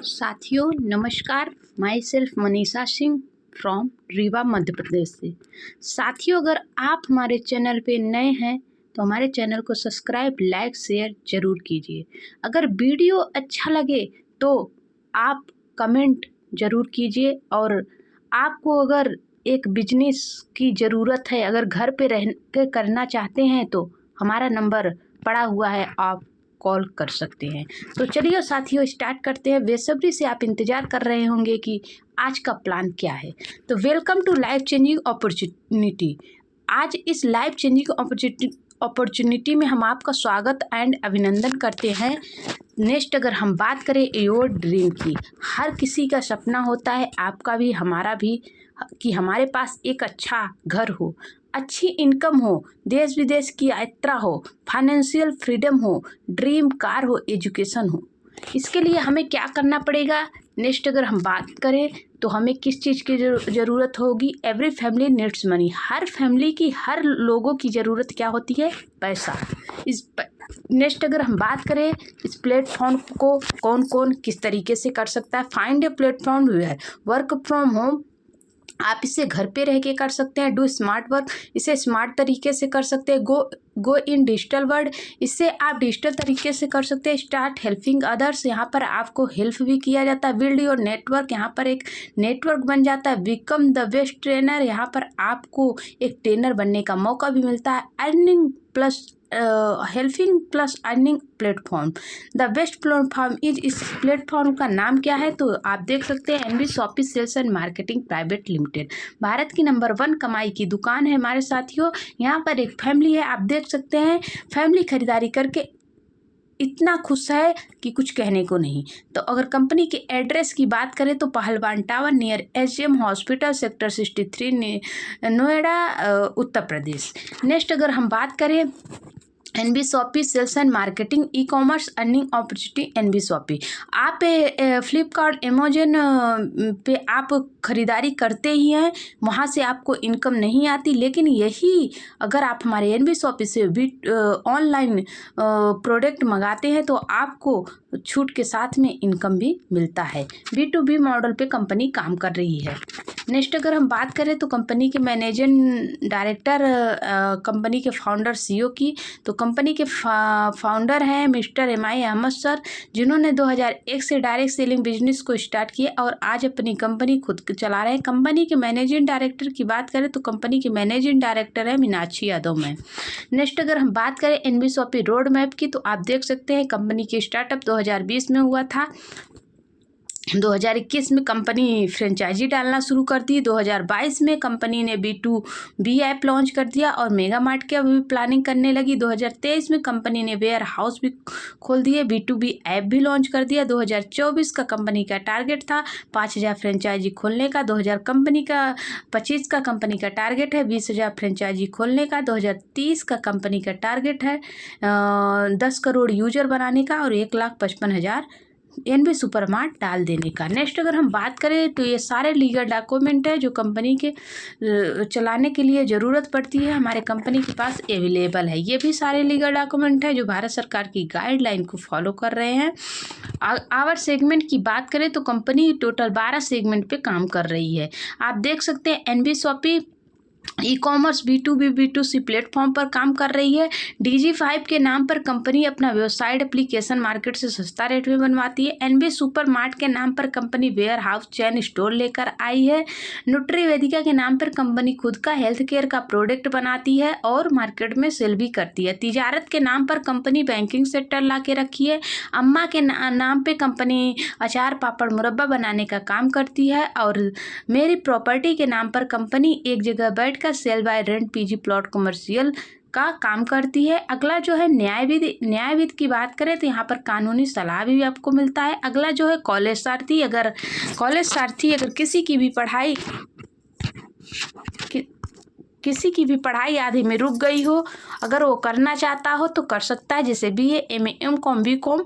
साथियों नमस्कार। Myself Manisha Singh from Rewa Madhya Pradesh से। साथियों अगर आप हमारे चैनल पे नए हैं तो हमारे चैनल को सब्सक्राइब लाइक शेयर ज़रूर कीजिए। अगर वीडियो अच्छा लगे तो आप कमेंट ज़रूर कीजिए। और आपको अगर एक बिजनेस की ज़रूरत है, अगर घर पे रह के करना चाहते हैं तो हमारा नंबर पड़ा हुआ है, आप कॉल कर सकते हैं। तो चलिए साथियों स्टार्ट करते हैं। बेसब्री से आप इंतज़ार कर रहे होंगे कि आज का प्लान क्या है। तो welcome to life changing opportunity. आज इस लाइफ चेंजिंग अपॉर्चुनिटी में हम आपका स्वागत एंड अभिनंदन करते हैं। नेक्स्ट अगर हम बात करें योर ड्रीम की, हर किसी का सपना होता है, आपका भी हमारा भी, कि हमारे पास एक अच्छा घर हो, अच्छी इनकम हो, देश विदेश की यात्रा हो, फाइनेंशियल फ्रीडम हो, ड्रीम कार हो, एजुकेशन हो। इसके लिए हमें क्या करना पड़ेगा? नेक्स्ट अगर हम बात करें तो हमें किस चीज़ की ज़रूरत होगी? Every family needs money. हर फैमिली की, हर लोगों की ज़रूरत क्या होती है? पैसा। नेक्स्ट अगर हम बात करें इस प्लेटफॉर्म को कौन कौन किस तरीके से कर सकता है? Find a platform where work from home. आप इसे घर पे रह के कर सकते हैं। डू स्मार्ट वर्क, इसे स्मार्ट तरीके से कर सकते हैं। गो इन डिजिटल वर्ल्ड, इससे आप डिजिटल तरीके से कर सकते हैं। स्टार्ट हेल्पिंग अदर्स, यहाँ पर आपको हेल्प भी किया जाता है। बिल्ड योर नेटवर्क, यहाँ पर एक नेटवर्क बन जाता है। बिकम द बेस्ट ट्रेनर, यहाँ पर आपको एक ट्रेनर बनने का मौका भी मिलता है। Earning plus helping plus earning platform. The best platform is, इस प्लेटफॉर्म का नाम क्या है? तो आप देख सकते हैं NB shoppy sales and marketing private limited, Bharat की नंबर 1 कमाई की दुकान है हमारे साथियों। यहाँ पर एक फैमिली है, आप देख सकते हैं फैमिली खरीदारी करके इतना खुश है कि कुछ कहने को नहीं। तो अगर कंपनी के एड्रेस की बात करें तो Pahalwan tower near SGM hospital sector 63 Noida Uttar Pradesh. Next अगर हम बात करें NB shoppy sales and marketing e commerce earning opportunity NB shoppy. आप फ्लिपकार्ट अमेजन पे आप खरीदारी करते ही हैं, वहाँ से आपको इनकम नहीं आती, लेकिन यही अगर आप हमारे एनबी शॉपी से भी ऑनलाइन प्रोडक्ट मंगाते हैं तो आपको छूट के साथ में इनकम भी मिलता है। B2B मॉडल पे कंपनी काम कर रही है। नेक्स्ट अगर हम बात करें तो कंपनी के मैनेजिंग डायरेक्टर, कंपनी के फाउंडर CEO की, तो कंपनी के फाउंडर हैं मिस्टर MI अहमद सर, जिन्होंने 2001 से डायरेक्ट सेलिंग बिजनेस को स्टार्ट किया और आज अपनी कंपनी खुद चला रहे हैं। कंपनी के मैनेजिंग डायरेक्टर की बात करें तो कंपनी की मैनेजिंग डायरेक्टर है मीनाक्षी यादव मैम। नेक्स्ट अगर हम बात करें एनबी शॉपी रोड मैप की, तो आप देख सकते हैं कंपनी की स्टार्टअप 2020 में हुआ था। 2021 में कंपनी फ्रेंचाइजी डालना शुरू कर दी। 2022 में कंपनी ने B2B ऐप लॉन्च कर दिया और मेगा मार्ट की अभी प्लानिंग करने लगी। 2023 में कंपनी ने वेयर हाउस भी खोल दिए, B2B ऐप भी लॉन्च कर दिया। 2024 का कंपनी का टारगेट था 5000 फ्रेंचाइजी खोलने का। 2025 का कंपनी का टारगेट है 20,000 फ्रेंचाइजी खोलने का। 2030 का कंपनी का टारगेट है 10 करोड़ यूजर बनाने का और 1,55,000 एनबी सुपरमार्ट डाल देने का। नेक्स्ट अगर हम बात करें तो ये सारे लीगल डॉक्यूमेंट है जो कंपनी के चलाने के लिए ज़रूरत पड़ती है, हमारे कंपनी के पास अवेलेबल है। ये भी सारे लीगल डॉक्यूमेंट है जो भारत सरकार की गाइडलाइन को फॉलो कर रहे हैं। आवर सेगमेंट की बात करें तो कंपनी टोटल 12 सेगमेंट पे काम कर रही है। आप देख सकते हैं NB shoppy e commerce B2B B2C platform पर काम कर रही है। DG5 के नाम पर कंपनी अपना वेबसाइट एप्लीकेशन मार्केट से सस्ता रेट में बनवाती है। एनबी सुपर मार्ट के नाम पर company warehouse chain store लेकर आई है। न्यूट्री वेदिका के नाम पर कंपनी खुद का हेल्थ केयर का प्रोडक्ट बनाती है और मार्केट में सेल भी करती है। तिजारत के नाम पर कंपनी बैंकिंग सेक्टर ला के रखी है। अम्मा के नाम पर कंपनी अचार पापड़ मुरब्बा बनाने का काम करती है। और मेरी प्रॉपर्टी के नाम पर कंपनी एक जगह बैठकर sale buy rent PG plot commercial का काम करती है। अगला जो है न्यायविद की बात करें तो यहाँ पर कानूनी सलाह भी आपको मिलता है। अगला जो है कॉलेज सारथी, अगर किसी की भी पढ़ाई आधे में रुक गई हो, अगर वो करना चाहता हो तो कर सकता है, जैसे BA MA M.Com B.Com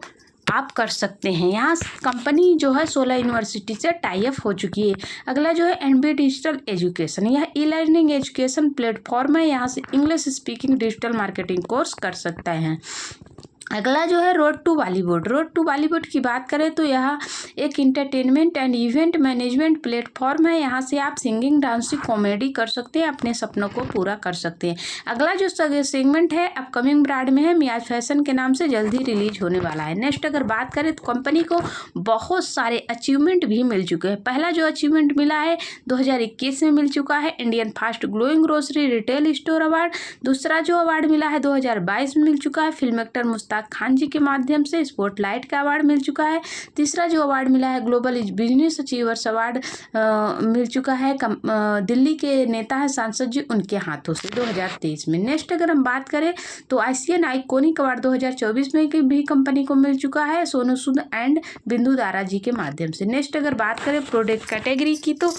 आप कर सकते हैं। यहाँ कंपनी जो है 16 यूनिवर्सिटी से टाई अप हो चुकी है। अगला जो है एनबी डिजिटल एजुकेशन, यह ई लर्निंग एजुकेशन प्लेटफॉर्म है। यहाँ से English speaking digital marketing course कर सकते हैं। अगला जो है road to Bollywood. Road to Bollywood की बात करें तो यह एक entertainment and event management platform है। यहाँ से आप सिंगिंग, डांसिंग, कॉमेडी कर सकते हैं, अपने सपनों को पूरा कर सकते हैं। अगला जो सेगमेंट है अपकमिंग ब्रांड में है, मियाज फैशन के नाम से जल्दी रिलीज होने वाला है। नेक्स्ट अगर बात करें तो कंपनी को बहुत सारे अचीवमेंट भी मिल चुके हैं। पहला जो अचीवमेंट मिला है 2021 में मिल चुका है, Indian fast growing grocery retail store award. दूसरा जो अवार्ड मिला है 2022 में मिल चुका है, फिल्म एक्टर मुश्ताक खान जी के माध्यम से स्पॉटलाइट का अवार्ड मिल चुका है। तीसरा जो अवार्ड मिला है ग्लोबल बिजनेस अचीवर्स अवार्ड मिल चुका है, दिल्ली के नेता है सांसद जी, उनके हाथों से 2023 में। नेक्स्ट अगर हम बात करें तो आसियान आइकॉनिक अवार्ड 2024 में भी कंपनी को मिल चुका है, सोनू सूद एंड बिंदु दारा जी के माध्यम से। नेक्स्ट अगर बात करें प्रोडक्ट कैटेगरी की तो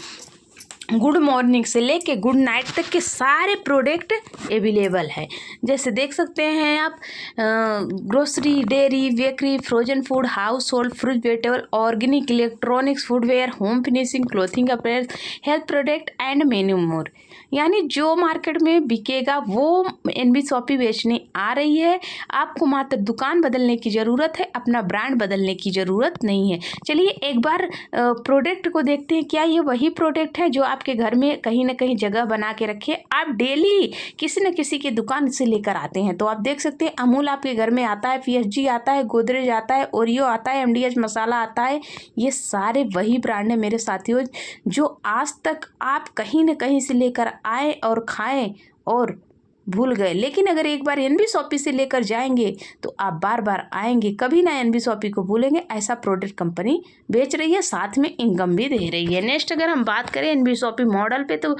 गुड मॉर्निंग से लेके गुड नाइट तक के सारे प्रोडक्ट अवेलेबल है। जैसे देख सकते हैं आप grocery, dairy, bakery, frozen food, household, fruit, vegetable, organic, electronics, footwear, home finishing, clothing, appearance, health product and many more. यानी जो मार्केट में बिकेगा वो एनबी शॉपी बेचने आ रही है। आपको मात्र दुकान बदलने की ज़रूरत है, अपना ब्रांड बदलने की ज़रूरत नहीं है। चलिए एक बार प्रोडक्ट को देखते हैं, क्या ये वही प्रोडक्ट है जो आपके घर में कहीं ना कहीं जगह बना के रखे, आप डेली किसी न किसी की दुकान से लेकर आते हैं। तो आप देख सकते हैं अमूल आपके घर में आता है, PSG आता है, गोदरेज आता है, ओरियो आता है, MDH मसाला आता है। ये सारे वही ब्रांड है मेरे साथियों जो आज तक आप कहीं न कहीं से लेकर आए और खाएं और भूल गए, लेकिन अगर एक बार एनबी शॉपी से लेकर जाएंगे तो आप बार बार आएंगे, कभी ना एनबी शॉपी को भूलेंगे। ऐसा प्रोडक्ट कंपनी बेच रही है, साथ में इनकम भी दे रही है। नेक्स्ट अगर हम बात करें एनबी शॉपी मॉडल पे तो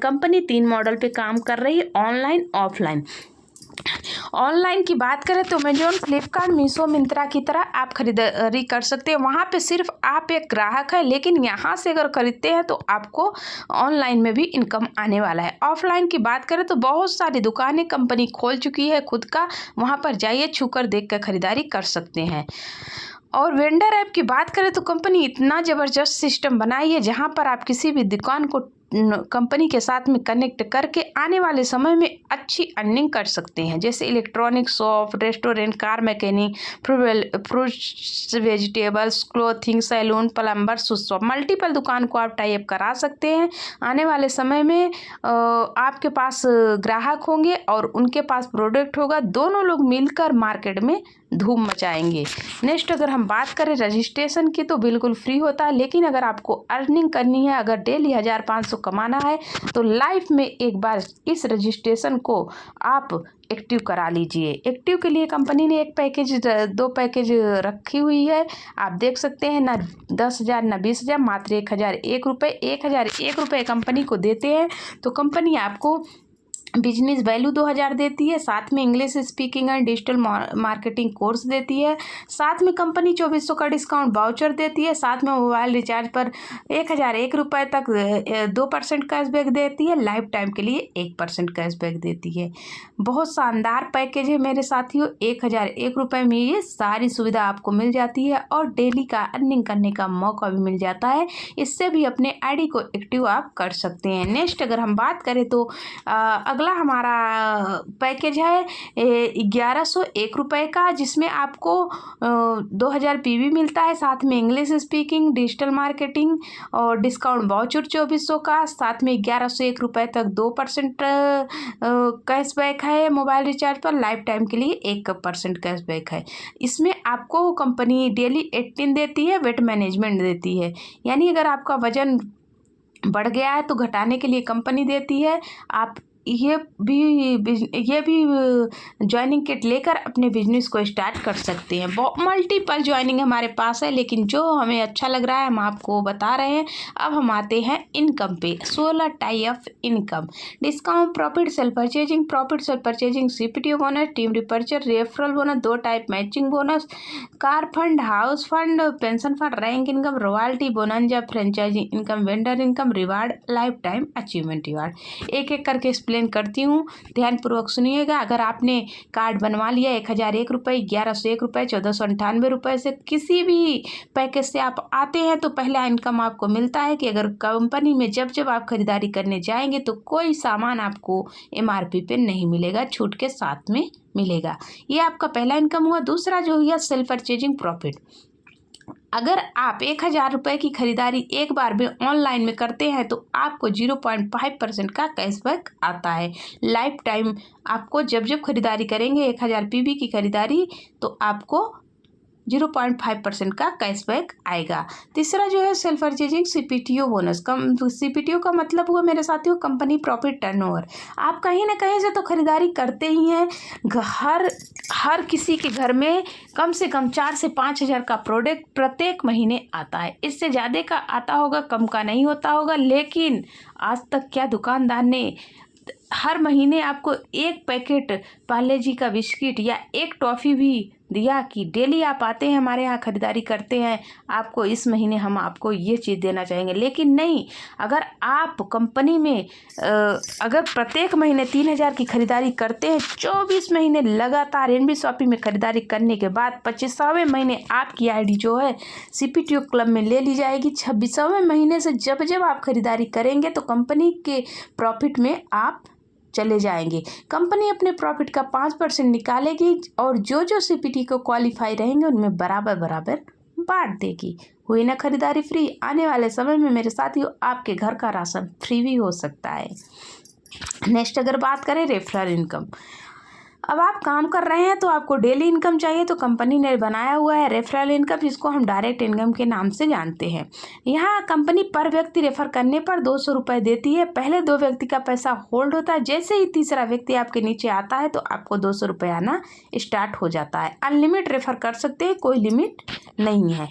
कंपनी 3 मॉडल पे काम कर रही है, ऑनलाइन, ऑफलाइन। ऑनलाइन की बात करें तो अमेजोन, फ्लिपकार्ट, मीशो, मिंत्रा की तरह आप खरीदारी कर सकते हैं। वहाँ पे सिर्फ आप एक ग्राहक है, लेकिन यहाँ से अगर खरीदते हैं तो आपको ऑनलाइन में भी इनकम आने वाला है। ऑफलाइन की बात करें तो बहुत सारी दुकानें कंपनी खोल चुकी है खुद का, वहाँ पर जाइए, छूकर देख कर खरीदारी कर सकते हैं। और वेंडर ऐप की बात करें तो कंपनी इतना ज़बरदस्त सिस्टम बनाई है जहाँ पर आप किसी भी दुकान को कंपनी के साथ में कनेक्ट करके आने वाले समय में अच्छी अर्निंग कर सकते हैं। जैसे electronic shop, restaurant, car mechanic, fruits, vegetables, clothing, salon, plumber, shoes shop, multiple दुकान को आप टाई अप करा सकते हैं। आने वाले समय में आपके पास ग्राहक होंगे और उनके पास प्रोडक्ट होगा, दोनों लोग मिलकर मार्केट में धूम मचाएंगे। नेक्स्ट अगर हम बात करें रजिस्ट्रेशन की तो बिल्कुल फ्री होता है, लेकिन अगर आपको अर्निंग करनी है, अगर डेली 1500 कमाना है तो लाइफ में एक बार इस रजिस्ट्रेशन को आप एक्टिव करा लीजिए। एक्टिव के लिए कंपनी ने 2 पैकेज रखी हुई है, आप देख सकते हैं, ना 10,000 ना 20,000, मात्र 1,001 रुपये। 1,001 रुपये कंपनी को देते हैं तो कंपनी आपको बिजनेस वैल्यू 2000 देती है, साथ में English speaking and digital marketing course देती है, साथ में कंपनी 2400 का डिस्काउंट वाउचर देती है, साथ में मोबाइल रिचार्ज पर 1,001 रुपये तक 2% कैशबैक देती है, लाइफ टाइम के लिए 1% कैशबैक देती है। बहुत शानदार पैकेज है मेरे साथियों। 1,001 रुपये में ये सारी सुविधा आपको मिल जाती है और डेली का अर्निंग करने का मौका भी मिल जाता है। इससे भी अपने आईडी को एक्टिव आप कर सकते हैं। नेक्स्ट अगर हम बात करें तो अगला हमारा पैकेज है 1,101 रुपये का, जिसमें आपको 2000 PV मिलता है, साथ में इंग्लिश स्पीकिंग, डिजिटल मार्केटिंग और डिस्काउंट वाउचर 2400 का, साथ में 1,101 रुपये तक 2% कैशबैक है मोबाइल रिचार्ज पर, लाइफ टाइम के लिए 1% कैशबैक है। इसमें आपको कंपनी डेली 18 देती है, वेट मैनेजमेंट देती है, यानी अगर आपका वजन बढ़ गया है तो घटाने के लिए कंपनी देती है। आप ये भी ज्वाइनिंग किट लेकर अपने बिजनेस को स्टार्ट कर सकते हैं। मल्टीपल ज्वाइनिंग हमारे पास है, लेकिन जो हमें अच्छा लग रहा है हम आपको बता रहे हैं। अब हम आते हैं इनकम पे। 16 type of income, discount, profit sale purchasing, CPTO bonus, team repurchase, referral bonus, 2 type matching bonus, car fund, house fund, pension fund, rank income, royalty, bonanza, franchisee income, vendor income, reward, lifetime achievement reward. एक एक करके explain करती हूँ, ध्यानपूर्वक सुनिएगा। अगर आपने card बनवा लिया 1001 रुपये, 1101 रुपये, 1498 रुपये से किसी भी पैकेज से आप आते हैं तो पहला इनकम आपको मिलता है कि अगर कंपनी में जब जब आप खरीदारी करने जाएंगे तो कोई सामान आपको MRP पे नहीं मिलेगा, छूट के साथ में मिलेगा। ये आपका पहला इनकम हुआ। दूसरा जो हुआ सेल्फ परचेजिंग प्रॉफिट। अगर आप 1000 रुपये की खरीदारी एक बार में ऑनलाइन में करते हैं तो आपको 0.5% का कैशबैक आता है। लाइफ टाइम आपको जब जब खरीदारी करेंगे 1000 PV की खरीदारी तो आपको 0.5% का कैशबैक आएगा। तीसरा जो है self purchasing CPTO bonus. CPTO का मतलब हुआ मेरे साथियों कंपनी प्रॉफिट टर्नओवर। आप कहीं ना कहीं से तो खरीदारी करते ही हैं। हर किसी के घर में कम से कम 4 से 5 हज़ार का प्रोडक्ट प्रत्येक महीने आता है। इससे ज़्यादा का आता होगा, कम का नहीं होता होगा। लेकिन आज तक क्या दुकानदार ने हर महीने आपको एक पैकेट पार्ले जी का बिस्किट या एक टॉफ़ी भी दिया कि डेली आप आते हैं हमारे यहाँ खरीदारी करते हैं, आपको इस महीने हम आपको ये चीज़ देना चाहेंगे? लेकिन नहीं। अगर आप कंपनी में अगर प्रत्येक महीने 3000 की खरीदारी करते हैं, 24 महीने लगातार NB शॉपिंग में खरीदारी करने के बाद 25वें महीने आपकी ID जो है CPTO क्लब में ले ली जाएगी। 26वें महीने से जब जब आप खरीदारी करेंगे तो कंपनी के प्रॉफिट में आप चले जाएंगे। कंपनी अपने प्रॉफिट का 5% निकालेगी और जो जो CPT को क्वालिफाई रहेंगे उनमें बराबर बराबर बांट देगी। हुई ना खरीदारी फ्री। आने वाले समय में मेरे साथियों आपके घर का राशन फ्री भी हो सकता है। नेक्स्ट अगर बात करें रेफरल इनकम। अब आप काम कर रहे हैं तो आपको डेली इनकम चाहिए तो कंपनी ने बनाया हुआ है रेफरल इनकम, जिसको हम डायरेक्ट इनकम के नाम से जानते हैं। यहाँ कंपनी पर व्यक्ति रेफर करने पर 200 रुपये देती है। पहले 2 व्यक्ति का पैसा होल्ड होता है, जैसे ही तीसरा व्यक्ति आपके नीचे आता है तो आपको 200 रुपये आना स्टार्ट हो जाता है। अनलिमिट रेफर कर सकते हैं, कोई लिमिट नहीं है।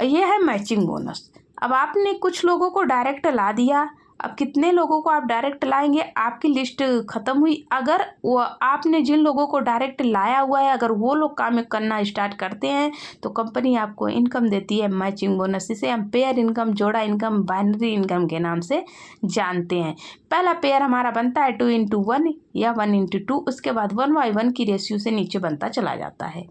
यह है मैचिंग बोनस। अब आपने कुछ लोगों को डायरेक्ट ला दिया, अब कितने लोगों को आप डायरेक्ट लाएंगे आपकी लिस्ट ख़त्म हुई। अगर वो आपने जिन लोगों को डायरेक्ट लाया हुआ है अगर वो लोग काम करना स्टार्ट करते हैं तो कंपनी आपको इनकम देती है मैचिंग बोनस। इसे हम पेयर इनकम, जोड़ा इनकम, बाइनरी इनकम के नाम से जानते हैं। पहला पेयर हमारा बनता है 2x1 या 1x2, उसके बाद 1/1 की रेशियो से नीचे बनता चला जाता है।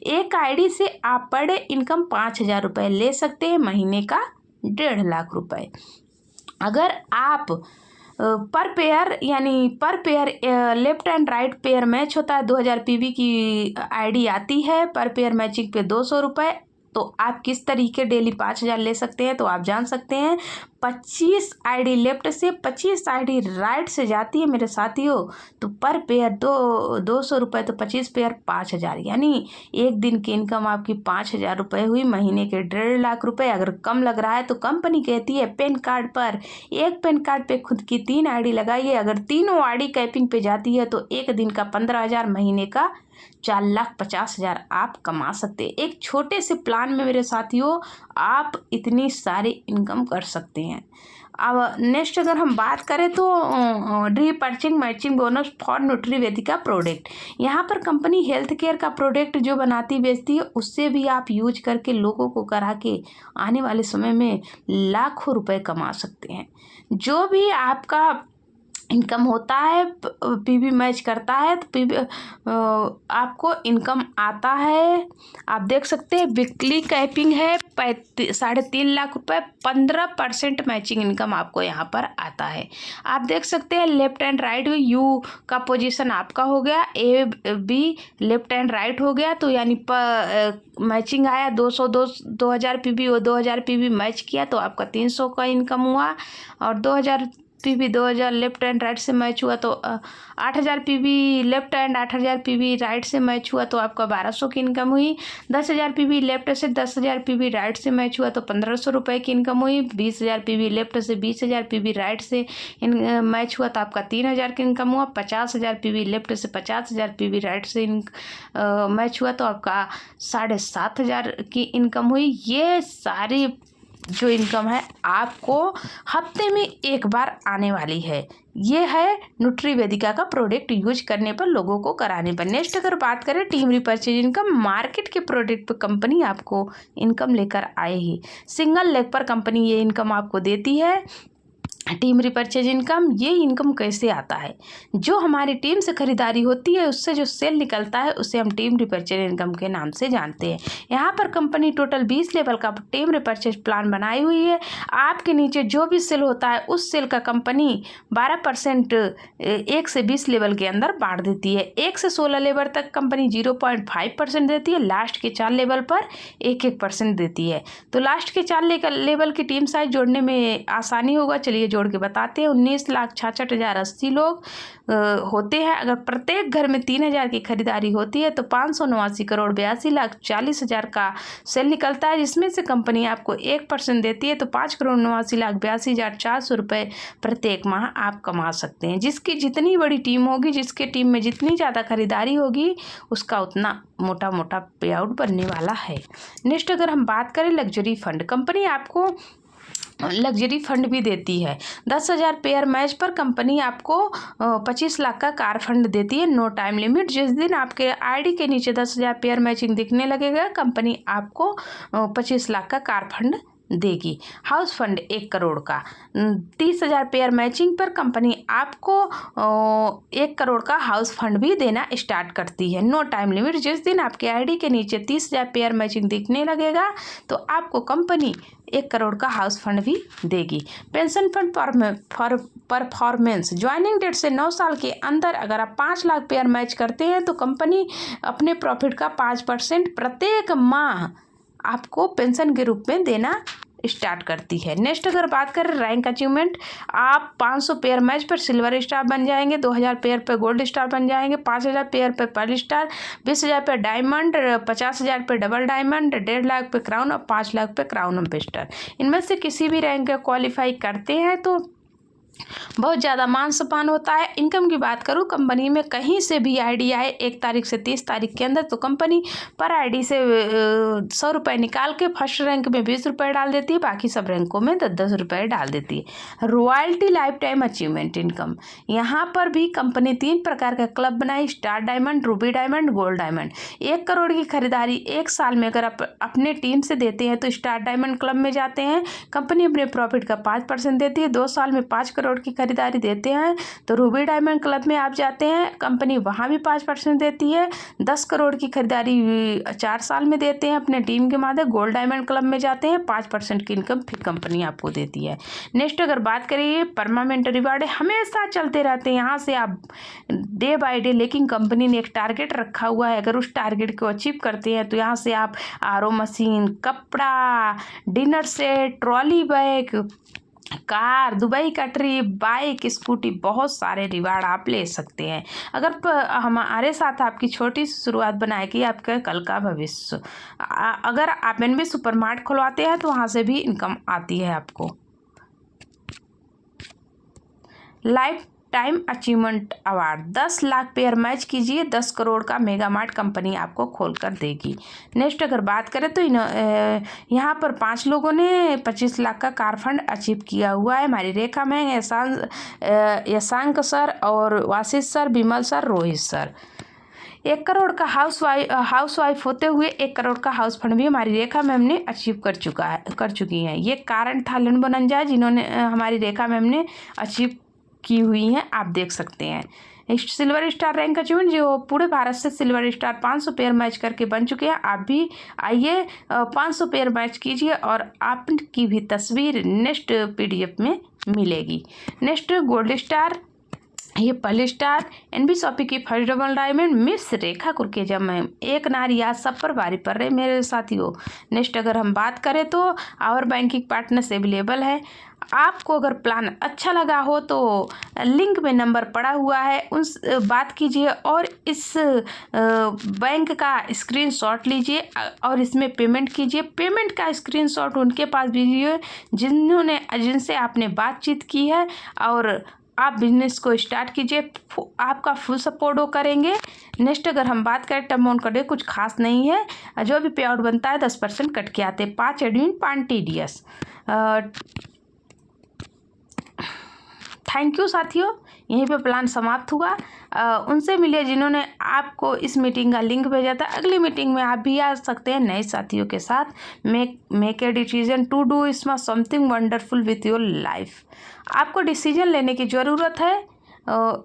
एक ID से आप पर डे इनकम 5000 रुपये ले सकते हैं, महीने का 1.5 लाख रुपये। अगर आप पर पेयर यानी पर pair left and right pair match होता है, 2000 PV की ID आती है, पर पेयर मैचिंग पे 200 रुपये। तो आप किस तरीके डेली 5000 ले सकते हैं तो आप जान सकते हैं। 25 ID लेफ्ट से 25 ID राइट से जाती है मेरे साथियों, तो पर पेयर 200 रुपये, तो 25 पेयर 5000, यानी एक दिन की इनकम आपकी 5000 रुपये हुई, महीने के 1.5 लाख रुपये। अगर कम लग रहा है तो कंपनी कहती है पेन कार्ड पर, एक पेन कार्ड पे खुद की 3 ID लगाइए। अगर तीनों ID कैपिंग पे जाती है तो एक दिन का 15000, महीने का 4,50,000 आप कमा सकते हैं। एक छोटे से प्लान में मेरे साथियों आप इतनी सारी इनकम कर सकते हैं। अब नेक्स्ट अगर हम बात करें तो repurchasing matching bonus for Nutrivedika product. यहाँ पर कंपनी हेल्थ केयर का प्रोडक्ट जो बनाती बेचती है उससे भी आप यूज करके लोगों को करा के आने वाले समय में लाखों रुपए कमा सकते हैं। जो भी आपका इनकम होता है PV मैच करता है तो PV आपको इनकम आता है। आप देख सकते हैं वीकली कैपिंग है 3.5 लाख रुपए, 15% मैचिंग इनकम आपको यहाँ पर आता है। आप देख सकते हैं लेफ्ट एंड राइट में U का पोजीशन आपका हो गया, AB लेफ्ट एंड राइट हो गया, तो यानी मैचिंग आया 2000 PV, वो 2000 PV मैच किया तो आपका 300 का इनकम हुआ। और 2000 PV 2000 लेफ्ट एंड राइट से मैच हुआ तो 8000 PV left and 8000 PV right से मैच हुआ तो आपका 1200 की इनकम हुई। 10,000 PV लेफ्ट से 10,000 PV राइट से मैच हुआ तो 1500 रुपये की इनकम हुई। 20,000 PV लेफ्ट से 20,000 PV राइट से मैच हुआ तो आपका 3000 की इनकम हुआ। 50,000 PV लेफ्ट से 50,000 PV राइट से मैच हुआ तो आपका 7,500 की इनकम हुई। ये सारी जो इनकम है आपको हफ्ते में एक बार आने वाली है। ये है न्यूट्रीवेदिका का प्रोडक्ट यूज करने पर, लोगों को कराने पर। नेक्स्ट अगर बात करें टीम रिपर्चेज इनकम, मार्केट के प्रोडक्ट पर कंपनी आपको इनकम लेकर आएगी। सिंगल लेग पर कंपनी ये इनकम आपको देती है। टीम रिपर्चेज इनकम, ये इनकम कैसे आता है? जो हमारी टीम से खरीदारी होती है उससे जो सेल निकलता है उसे हम टीम रिपर्चेज इनकम के नाम से जानते हैं। यहाँ पर कंपनी टोटल 20 लेवल का टीम रिपर्चेज प्लान बनाई हुई है। आपके नीचे जो भी सेल होता है उस सेल का कंपनी 12% 1 से 20 लेवल के अंदर बांट देती है। 1 से 16 लेवल तक कंपनी 0.5% देती है। लास्ट के 4 लेवल पर 1% देती है। तो लास्ट के 4 लेवल की टीम साइज जोड़ने में आसानी होगा। चलिए जोड़ के बताते हैं। 19,66,080 लोग होते हैं। अगर प्रत्येक घर में 3,000 की खरीदारी होती है तो 579,82,40,000 का सेल निकलता है, जिसमें से कंपनी आपको 1% देती है तो 5,79,82,400 रुपये प्रत्येक माह आप कमा सकते हैं। जिसकी जितनी बड़ी टीम होगी, जिसके टीम में जितनी ज़्यादा खरीदारी होगी, उसका उतना मोटा मोटा पे आउट बनने वाला है। नेक्स्ट अगर हम बात करें लग्जरी फंड, कंपनी आपको लग्जरी फंड भी देती है। 10,000 पेयर मैच पर कंपनी आपको 25 लाख का कार फंड देती है, नो टाइम लिमिट। जिस दिन आपके आईडी के नीचे 10,000 पेयर मैचिंग दिखने लगेगा, कंपनी आपको 25 लाख का कार फंड देगी। हाउस फंड 1 करोड़ का, 30,000 पेयर मैचिंग पर कंपनी आपको 1 करोड़ का हाउस फंड भी देना स्टार्ट करती है, नो टाइम लिमिट। जिस दिन आपके आईडी के नीचे 30,000 पेयर मैचिंग दिखने लगेगा तो आपको कंपनी 1 करोड़ का हाउस फंड भी देगी। Pension fund for performance, joining date से 9 साल के अंदर अगर आप 5 लाख पेयर मैच करते हैं तो कंपनी अपने प्रॉफिट का 5% प्रत्येक माह आपको पेंशन के रूप में देना स्टार्ट करती है। नेक्स्ट अगर बात करें रैंक अचीवमेंट, आप 500 पेयर मैच पर सिल्वर स्टार बन जाएंगे, 2,000 पेयर पर गोल्ड स्टार बन जाएंगे, 5,000 पेयर पर पर्ल स्टार, 20,000 पे डायमंड, 50,000 पे डबल डायमंड, 1.5 लाख पे क्राउन और 5 लाख पे क्राउन एम्बेसडर। इनमें से किसी भी रैंक का क्वालिफाई करते हैं तो बहुत ज़्यादा मान सम्मान होता है। इनकम की बात करूँ, कंपनी में कहीं से भी आईडी आए 1 तारीख से 30 तारीख के अंदर तो कंपनी पर आईडी से 100 रुपये निकाल के फर्स्ट रैंक में 20 रुपये डाल देती है, बाकी सब रैंकों में 10-10 रुपये डाल देती है। Royalty life time achievement income, यहाँ पर भी कंपनी 3 प्रकार का क्लब बनाई, star diamond, Ruby diamond, gold diamond. 1 crore की खरीदारी 1 साल में अगर आप अपने टीम से देते हैं तो स्टार डायमंड क्लब में जाते हैं, कंपनी अपने प्रॉफिट का 5% देती है। 2 साल में 5 करोड़ की खरीदारी देते हैं तो रूबी डायमंड क्लब में आप जाते हैं, कंपनी वहाँ भी 5% देती है। 10 करोड़ की खरीदारी 4 साल में देते हैं अपने टीम के माध्यम, गोल्ड डायमंड क्लब में जाते हैं, 5% की इनकम फिर कंपनी आपको देती है। नेक्स्ट अगर बात करिए परमानेंट रिवार्ड, हमेशा चलते रहते हैं यहाँ से आप डे बाय डे, लेकिन कंपनी ने एक टारगेट रखा हुआ है। अगर उस टारगेट को अचीव करते हैं तो यहाँ से आप आरओ मशीन, कपड़ा, dinner set, trolley bag, car, Dubai का ट्रिप, बाइक, स्कूटी, बहुत सारे रिवार्ड आप ले सकते हैं। अगर हमारे साथ आपकी छोटी सी शुरुआत बनाएगी आपका कल का भविष्य। अगर आप एनबी सुपरमार्ट खुलवाते हैं तो वहाँ से भी इनकम आती है आपको। Life time achievement award, 10 lakh pair match कीजिए, 10 करोड़ का मेगा मार्ट कंपनी आपको खोल कर देगी। नेक्स्ट अगर बात करें तो यहाँ पर 5 लोगों ने 25 लाख का कार फंड अचीव किया हुआ है। हमारी रेखा में यशांक सर और वाशिष सर, विमल सर, रोहित सर। 1 करोड़ का हाउस वाइफ होते हुए 1 करोड़ का हाउस फंड भी हमारी रेखा मैम ने अचीव कर चुकी हैं। ये कारण था बनंजा जिन्होंने हमारी रेखा मैम ने अचीव की हुई हैं, आप देख सकते हैं। सिल्वर स्टार रैंक अचीवमेंट जो पूरे भारत से सिल्वर स्टार 500 पेयर मैच करके बन चुके हैं। आप भी आइए 500 पेयर मैच कीजिए और आपकी भी तस्वीर नेक्स्ट PDF में मिलेगी। नेक्स्ट गोल्ड स्टार, ये पर्ल स्टार, एनबी शॉपी की फर्स्ट डबल डायमंड, मिस रेखा कुरकेजा मैम, एक नारी आज सब पर भारी पड़ रहे मेरे साथियों। नेक्स्ट अगर हम बात करें तो आवर बैंकिंग पार्टनर्स अवेलेबल है। आपको अगर प्लान अच्छा लगा हो तो लिंक में नंबर पड़ा हुआ है, उस बात कीजिए और इस बैंक का स्क्रीनशॉट लीजिए और इसमें पेमेंट कीजिए। पेमेंट का स्क्रीनशॉट उनके पास भेजिए जिनसे आपने बातचीत की है और आप बिजनेस को स्टार्ट कीजिए, आपका फुल सपोर्ट वो करेंगे। नेक्स्ट अगर हम बात करें टर्म ऑन करें, कुछ खास नहीं है, जो भी पे आउट बनता है 10% कट के आते हैं, 5 एडमिन 5 TDS। थैंक यू साथियों, यहीं पे प्लान समाप्त हुआ। उनसे मिलिए जिन्होंने आपको इस मीटिंग का लिंक भेजा था। अगली मीटिंग में आप भी आ सकते हैं नए साथियों के साथ। Make a decision to do something wonderful with your life. आपको डिसीजन लेने की ज़रूरत है।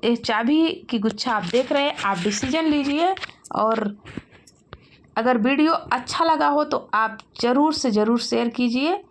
एक चाबी की गुच्छा आप देख रहे हैं, आप डिसीजन लीजिए। और अगर वीडियो अच्छा लगा हो तो आप ज़रूर से ज़रूर शेयर कीजिए।